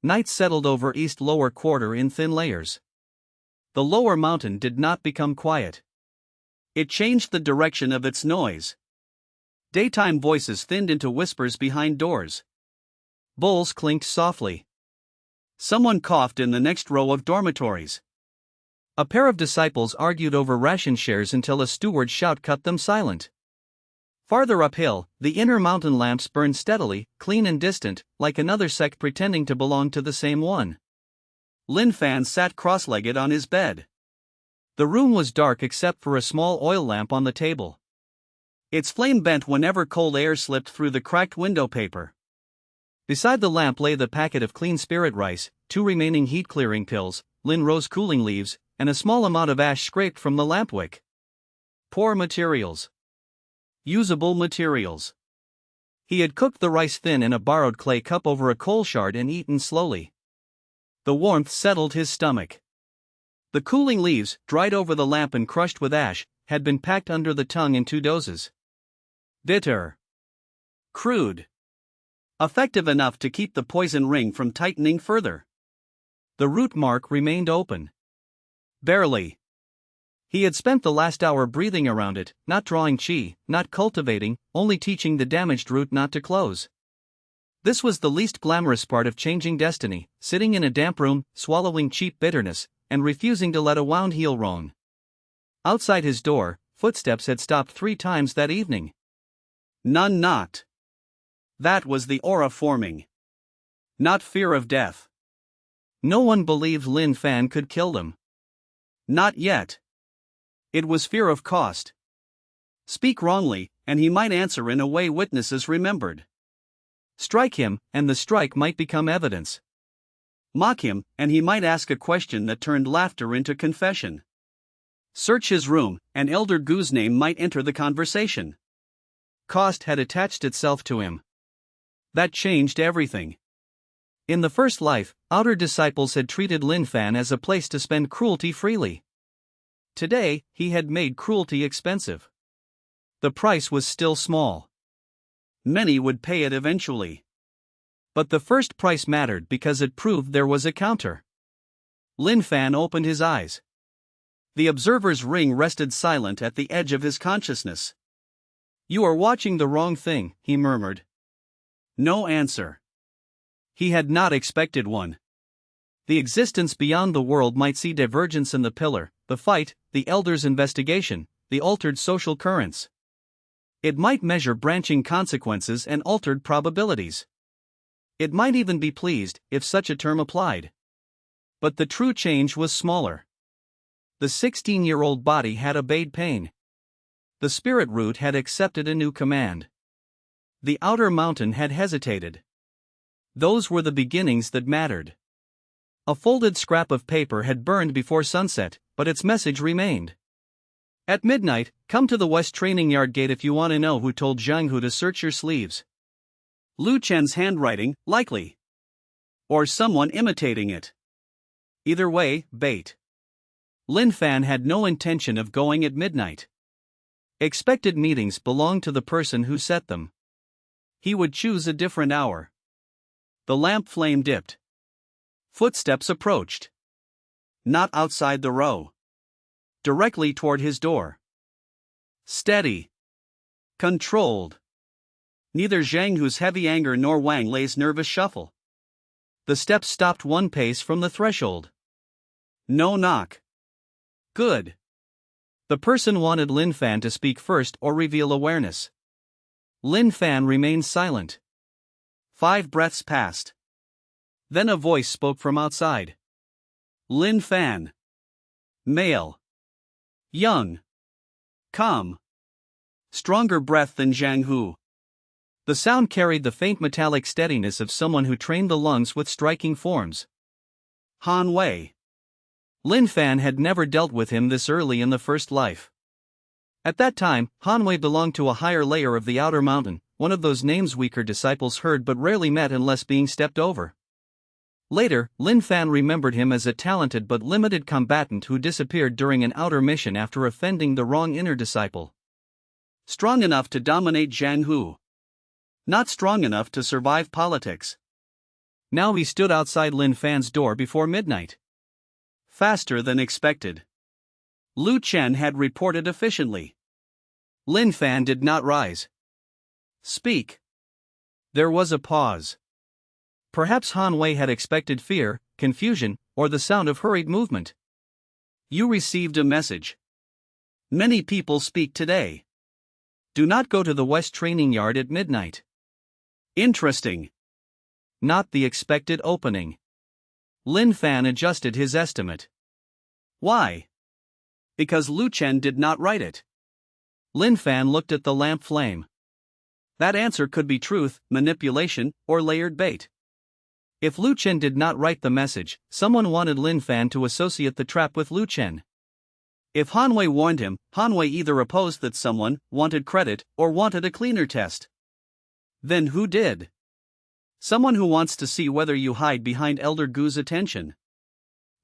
night settled over East Lower Quarter in thin layers. The lower mountain did not become quiet. It changed the direction of its noise. Daytime voices thinned into whispers behind doors. Bowls clinked softly. Someone coughed in the next row of dormitories. A pair of disciples argued over ration shares until a steward's shout cut them silent. Farther uphill, the inner mountain lamps burned steadily, clean and distant, like another sect pretending to belong to the same one. Lin Fan sat cross-legged on his bed. The room was dark except for a small oil lamp on the table. Its flame bent whenever cold air slipped through the cracked window paper. Beside the lamp lay the packet of clean spirit rice, 2 remaining heat-clearing pills, Lin Rose cooling leaves, and a small amount of ash scraped from the lamp wick. Poor materials. Usable materials. He had cooked the rice thin in a borrowed clay cup over a coal shard and eaten slowly. The warmth settled his stomach. The cooling leaves, dried over the lamp and crushed with ash, had been packed under the tongue in 2 doses. Bitter. Crude. Effective enough to keep the poison ring from tightening further. The root mark remained open. Barely. He had spent the last hour breathing around it, not drawing chi, not cultivating, only teaching the damaged root not to close. This was the least glamorous part of changing destiny, sitting in a damp room, swallowing cheap bitterness, and refusing to let a wound heal wrong. Outside his door, footsteps had stopped 3 times that evening. None knocked. That was the aura forming. Not fear of death. No one believed Lin Fan could kill them. Not yet. It was fear of cost. Speak wrongly, and he might answer in a way witnesses remembered. Strike him, and the strike might become evidence. Mock him, and he might ask a question that turned laughter into confession. Search his room, and Elder Gu's name might enter the conversation. Cost had attached itself to him. That changed everything. In the first life, outer disciples had treated Lin Fan as a place to spend cruelty freely. Today, he had made cruelty expensive. The price was still small. Many would pay it eventually. But the first price mattered because it proved there was a counter. Lin Fan opened his eyes. The observer's ring rested silent at the edge of his consciousness. "You are watching the wrong thing," he murmured. No answer. He had not expected one. The existence beyond the world might see divergence in the pillar, the fight, the elder's investigation, the altered social currents. It might measure branching consequences and altered probabilities. It might even be pleased, if such a term applied. But the true change was smaller. The 16-year-old body had obeyed pain. The spirit root had accepted a new command. The outer mountain had hesitated. Those were the beginnings that mattered. A folded scrap of paper had burned before sunset, but its message remained. At midnight, come to the West Training Yard gate if you want to know who told Xianxia to search your sleeves. Lu Chen's handwriting, likely. Or someone imitating it. Either way, bait. Lin Fan had no intention of going at midnight. Expected meetings belonged to the person who set them. He would choose a different hour. The lamp flame dipped. Footsteps approached. Not outside the row. Directly toward his door. Steady. Controlled. Neither Xianghu's heavy anger nor Wang Lei's nervous shuffle. The steps stopped 1 pace from the threshold. No knock. Good. The person wanted Lin Fan to speak first or reveal awareness. Lin Fan remained silent. 5 breaths passed. Then a voice spoke from outside. Lin Fan. Male. Young. Calm. Stronger breath than Xianghu. The sound carried the faint metallic steadiness of someone who trained the lungs with striking forms. Han Wei. Lin Fan had never dealt with him this early in the first life. At that time, Han Wei belonged to a higher layer of the outer mountain, one of those names weaker disciples heard but rarely met unless being stepped over. Later, Lin Fan remembered him as a talented but limited combatant who disappeared during an outer mission after offending the wrong inner disciple. Strong enough to dominate Xianghu. Not strong enough to survive politics. Now he stood outside Lin Fan's door before midnight. Faster than expected. Lu Chen had reported efficiently. Lin Fan did not rise. Speak. There was a pause. Perhaps Han Wei had expected fear, confusion, or the sound of hurried movement. You received a message. Many people speak today. Do not go to the West Training Yard at midnight. Interesting. Not the expected opening. Lin Fan adjusted his estimate. Why? Because Lu Chen did not write it. Lin Fan looked at the lamp flame. That answer could be truth, manipulation, or layered bait. If Lu Chen did not write the message, someone wanted Lin Fan to associate the trap with Lu Chen. If Han Wei warned him, Han Wei either opposed that someone, wanted credit, or wanted a cleaner test. Then who did? Someone who wants to see whether you hide behind Elder Gu's attention.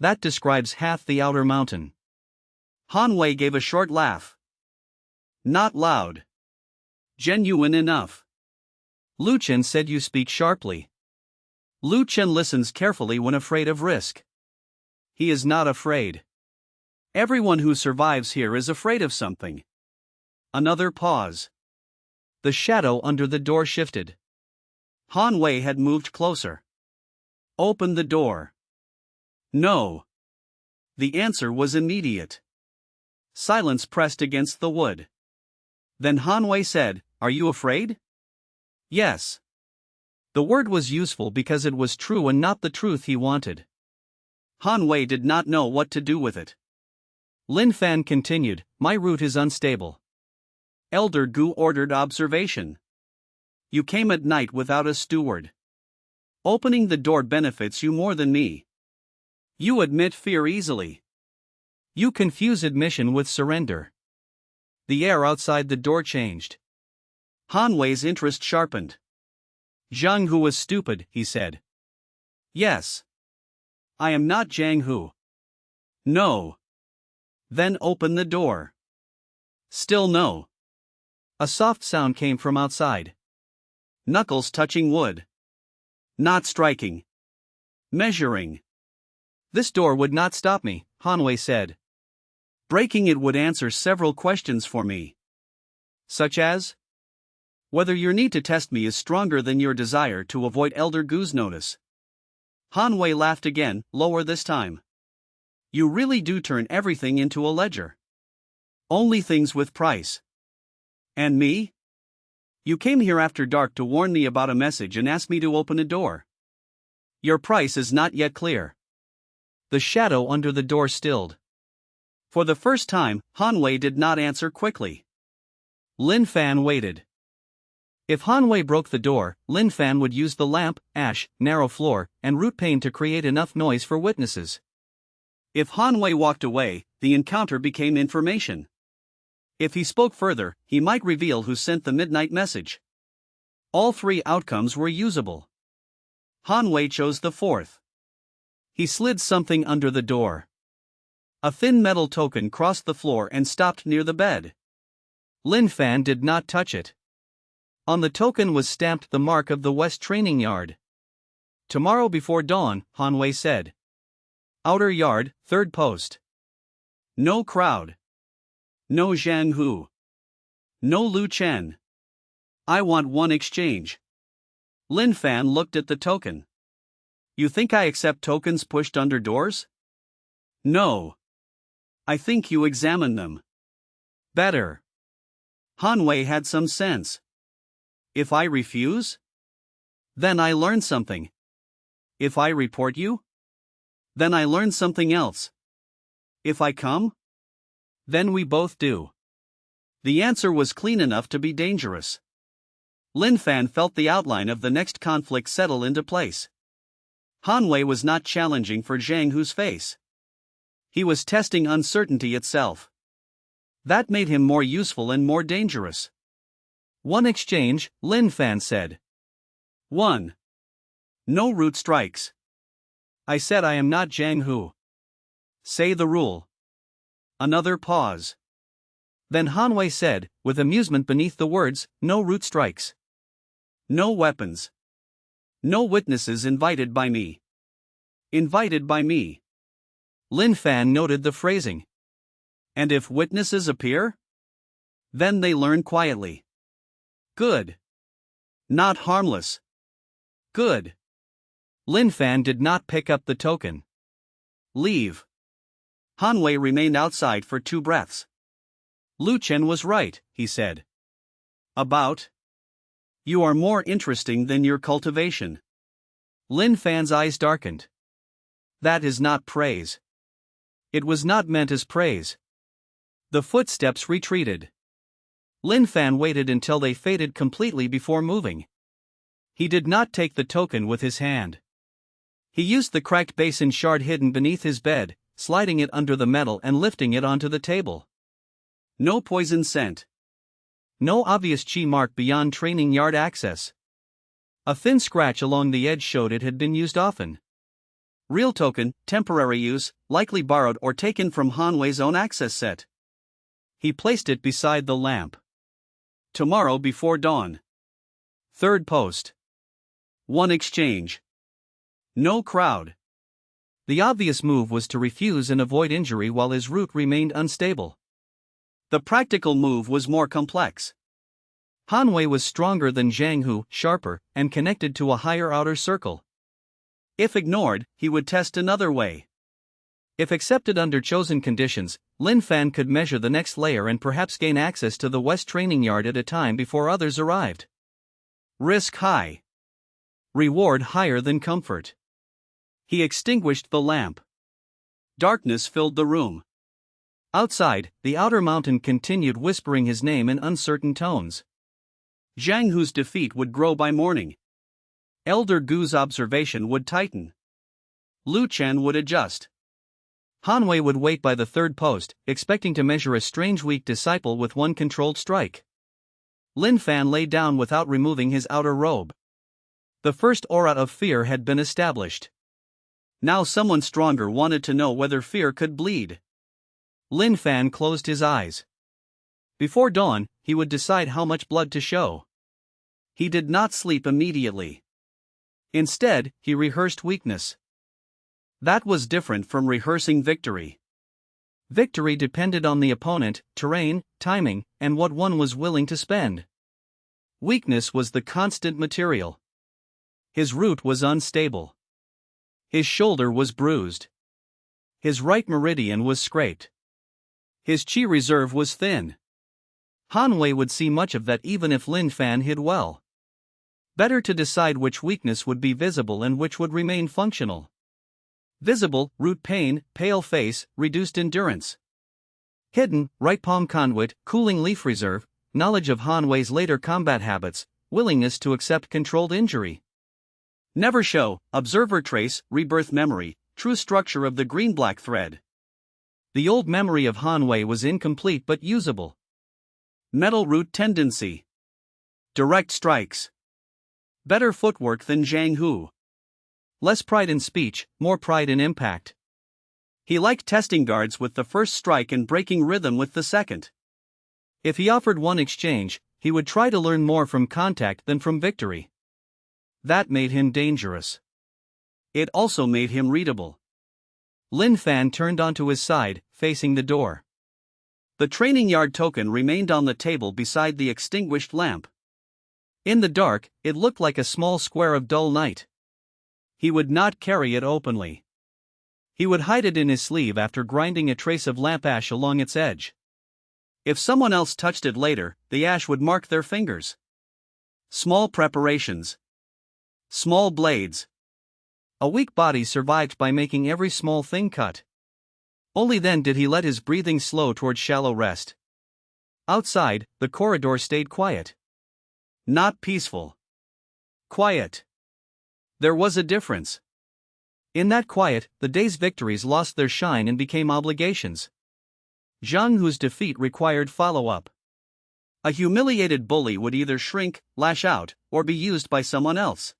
That describes half the outer mountain. Han Wei gave a short laugh. Not loud. Genuine enough. Lu Chen said you speak sharply. Lu Chen listens carefully when afraid of risk. He is not afraid. Everyone who survives here is afraid of something. Another pause. The shadow under the door shifted. Han Wei had moved closer. Open the door. No. The answer was immediate. Silence pressed against the wood. Then Han Wei said, "Are you afraid?" Yes. The word was useful because it was true and not the truth he wanted. Han Wei did not know what to do with it. Lin Fan continued, "My route is unstable. Elder Gu ordered observation. You came at night without a steward. Opening the door benefits you more than me. You admit fear easily. You confuse admission with surrender." The air outside the door changed. Han Wei's interest sharpened. Zhang Hu was stupid, he said. Yes. I am not Zhang Hu. No. Then open the door. Still no. A soft sound came from outside. Knuckles touching wood. Not striking. Measuring. This door would not stop me, Han Wei said. Breaking it would answer several questions for me. Such as? Whether your need to test me is stronger than your desire to avoid Elder Gu's notice. Han Wei laughed again, lower this time. You really do turn everything into a ledger. Only things with price. And me? You came here after dark to warn me about a message and ask me to open a door. Your price is not yet clear. The shadow under the door stilled. For the first time, Han Wei did not answer quickly. Lin Fan waited. If Han Wei broke the door, Lin Fan would use the lamp, ash, narrow floor, and root pane to create enough noise for witnesses. If Han Wei walked away, the encounter became information. If he spoke further, he might reveal who sent the midnight message. All three outcomes were usable. Han Wei chose the fourth. He slid something under the door. A thin metal token crossed the floor and stopped near the bed. Lin Fan did not touch it. On the token was stamped the mark of the West Training Yard. Tomorrow before dawn, Han Wei said. Outer yard, third post. No crowd. No Zhang Hu. No Lu Chen. I want one exchange. Lin Fan looked at the token. You think I accept tokens pushed under doors? No. I think you examine them. Better. Han Wei had some sense. If I refuse? Then I learn something. If I report you? Then I learn something else. If I come? Then we both do. The answer was clean enough to be dangerous. Lin Fan felt the outline of the next conflict settle into place. Han Wei was not challenging for Zhang Hu's face. He was testing uncertainty itself. That made him more useful and more dangerous. One exchange, Lin Fan said. 1. No root strikes. I said I am not Zhang Hu. Say the rule. Another pause. Then Han Wei said, with amusement beneath the words, no root strikes. No weapons. No witnesses invited by me. Invited by me. Lin Fan noted the phrasing. And if witnesses appear? Then they learn quietly. Good. Not harmless. Good. Lin Fan did not pick up the token. Leave. Hanwei remained outside for 2 breaths. Chen was right, he said. About? You are more interesting than your cultivation. Lin Fan's eyes darkened. That is not praise. It was not meant as praise. The footsteps retreated. Lin Fan waited until they faded completely before moving. He did not take the token with his hand. He used the cracked basin shard hidden beneath his bed, sliding it under the metal and lifting it onto the table. No poison scent. No obvious chi mark beyond training yard access. A thin scratch along the edge showed it had been used often. Real token, temporary use, likely borrowed or taken from Hanwei's own access set. He placed it beside the lamp. Tomorrow before dawn. 3rd post. 1 exchange. No crowd. The obvious move was to refuse and avoid injury while his route remained unstable. The practical move was more complex. Hanwei was stronger than Zhang Hu, sharper, and connected to a higher outer circle. If ignored, he would test another way. If accepted under chosen conditions, Lin Fan could measure the next layer and perhaps gain access to the West training yard at a time before others arrived. Risk high. Reward higher than comfort. He extinguished the lamp. Darkness filled the room. Outside, the outer mountain continued whispering his name in uncertain tones. Zhang Hu's defeat would grow by morning. Elder Gu's observation would tighten. Chen would adjust. Hanwei would wait by the 3rd post, expecting to measure a strange weak disciple with one controlled strike. Lin Fan lay down without removing his outer robe. The first aura of fear had been established. Now someone stronger wanted to know whether fear could bleed. Lin Fan closed his eyes. Before dawn, he would decide how much blood to show. He did not sleep immediately. Instead, he rehearsed weakness. That was different from rehearsing victory. Victory depended on the opponent, terrain, timing, and what one was willing to spend. Weakness was the constant material. His route was unstable. His shoulder was bruised. His right meridian was scraped. His chi reserve was thin. Hanwei would see much of that even if Lin Fan hid well. Better to decide which weakness would be visible and which would remain functional. Visible, root pain, pale face, reduced endurance. Hidden, right palm conduit, cooling leaf reserve, knowledge of Hanwei's later combat habits, willingness to accept controlled injury. Never show, observer trace, rebirth memory, true structure of the green-black thread. The old memory of Hanwei was incomplete but usable. Metal root tendency. Direct strikes. Better footwork than Zhang Hu. Less pride in speech, more pride in impact. He liked testing guards with the first strike and breaking rhythm with the second. If he offered one exchange, he would try to learn more from contact than from victory. That made him dangerous. It also made him readable. Lin Fan turned onto his side, facing the door. The training yard token remained on the table beside the extinguished lamp. In the dark, it looked like a small square of dull night. He would not carry it openly. He would hide it in his sleeve after grinding a trace of lamp ash along its edge. If someone else touched it later, the ash would mark their fingers. Small preparations. Small blades. A weak body survived by making every small thing cut. Only then did he let his breathing slow toward shallow rest. Outside, the corridor stayed quiet. Not peaceful. Quiet. There was a difference. In that quiet, the day's victories lost their shine and became obligations. Zhang Hu's defeat required follow-up. A humiliated bully would either shrink, lash out, or be used by someone else.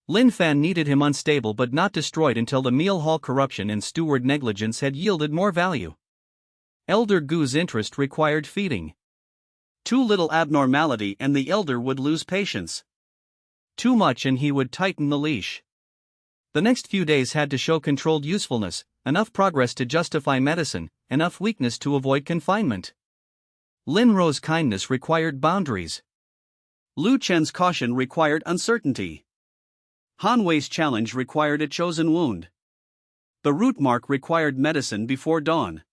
Lin Fan needed him unstable but not destroyed until the meal hall corruption and steward negligence had yielded more value. Elder Gu's interest required feeding. Too little abnormality and the elder would lose patience. Too much and he would tighten the leash. The next few days had to show controlled usefulness, enough progress to justify medicine, enough weakness to avoid confinement. Lin Ro's kindness required boundaries. Lu Chen's caution required uncertainty. Han Wei's challenge required a chosen wound. The root mark required medicine before dawn.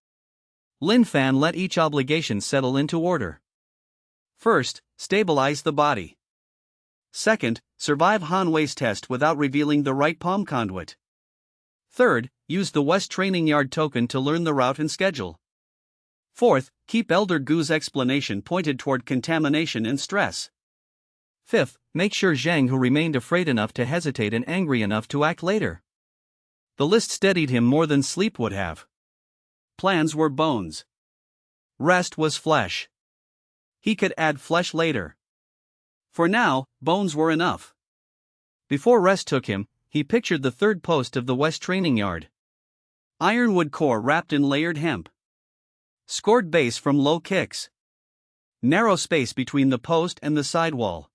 Lin Fan let each obligation settle into order. First, stabilize the body. Second, survive Han Wei's test without revealing the right palm conduit. Third, use the West Training Yard token to learn the route and schedule. Fourth, keep Elder Gu's explanation pointed toward contamination and stress. Fifth, make sure Zhang Hu remained afraid enough to hesitate and angry enough to act later. The list steadied him more than sleep would have. Plans were bones. Rest was flesh. He could add flesh later. For now, bones were enough. Before rest took him, he pictured the third post of the West Training Yard. Ironwood core wrapped in layered hemp. Scored base from low kicks. Narrow space between the post and the sidewall.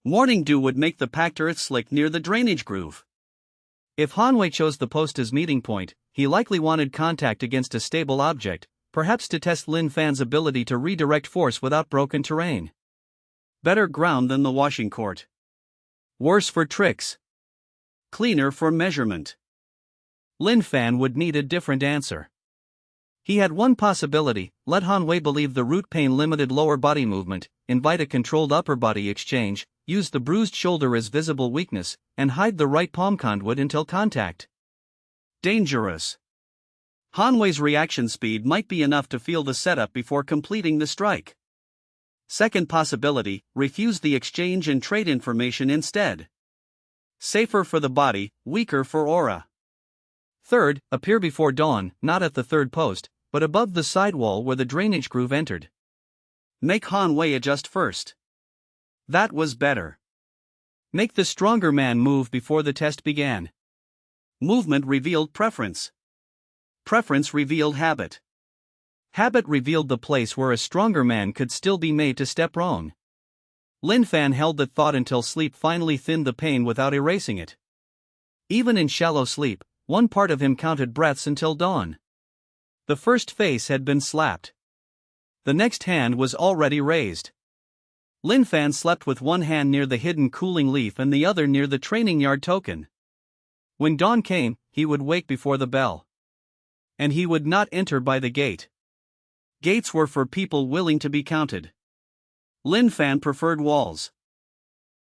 Morning dew would make the packed earth slick near the drainage groove. If Han Wei chose the post as meeting point, he likely wanted contact against a stable object, perhaps to test Lin Fan's ability to redirect force without broken terrain. Better ground than the washing court. Worse for tricks. Cleaner for measurement. Lin Fan would need a different answer. He had one possibility: let Han Wei believe the root pain limited lower body movement, invite a controlled upper body exchange, use the bruised shoulder as visible weakness, and hide the right palm conduit until contact. Dangerous. Han Wei's reaction speed might be enough to feel the setup before completing the strike. Second possibility, refuse the exchange and trade information instead. Safer for the body, weaker for aura. Third, appear before dawn, not at the third post, but above the sidewall where the drainage groove entered. Make Han Wei adjust first. That was better. Make the stronger man move before the test began. Movement revealed preference. Preference revealed habit. Habit revealed the place where a stronger man could still be made to step wrong. Lin Fan held that thought until sleep finally thinned the pain without erasing it. Even in shallow sleep, one part of him counted breaths until dawn. The first face had been slapped. The next hand was already raised. Lin Fan slept with one hand near the hidden cooling leaf and the other near the training yard token. When dawn came, he would wake before the bell. And he would not enter by the gate. Gates were for people willing to be counted. Lin Fan preferred walls.